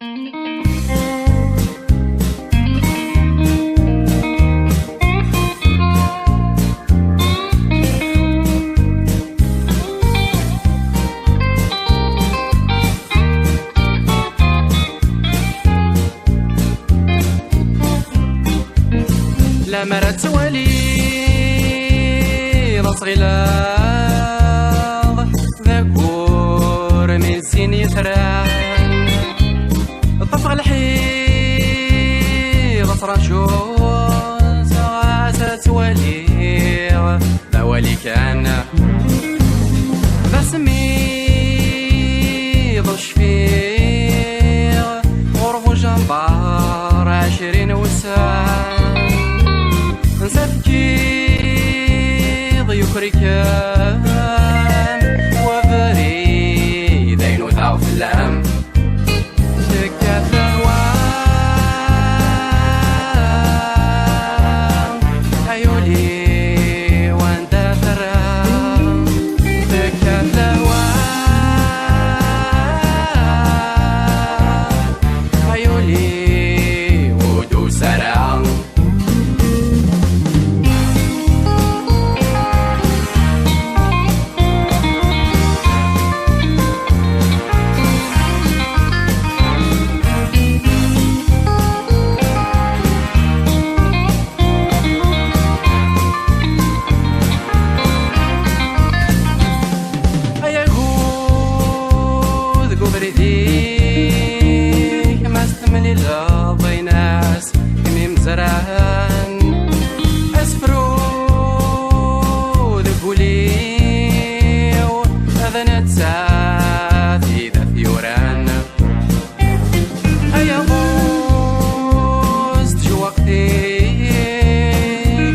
لا مرات توالي نصغي لاغ ذكور من سين يثران طفغ الحي غصرا شون ساعة توالي ذوالي كان بس ميض شفيغ غرفو جنبار 20 وسان نسفكي ضيوك ركان وفري ذين وثاو في اللام تكاثر عيولي وانت ثرام تكاثر عيولي ودو سرام بريديك ما استملي لا ضيناس كمي مزرعان اسفرو ذقوليو هذا نتساثي ذا ثيوران هيا بوست جو وقتي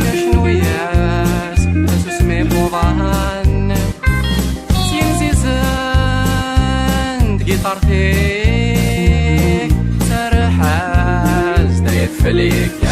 كشنو ياس اسوس مي بوضان طرتيك سرحاز دايت فليك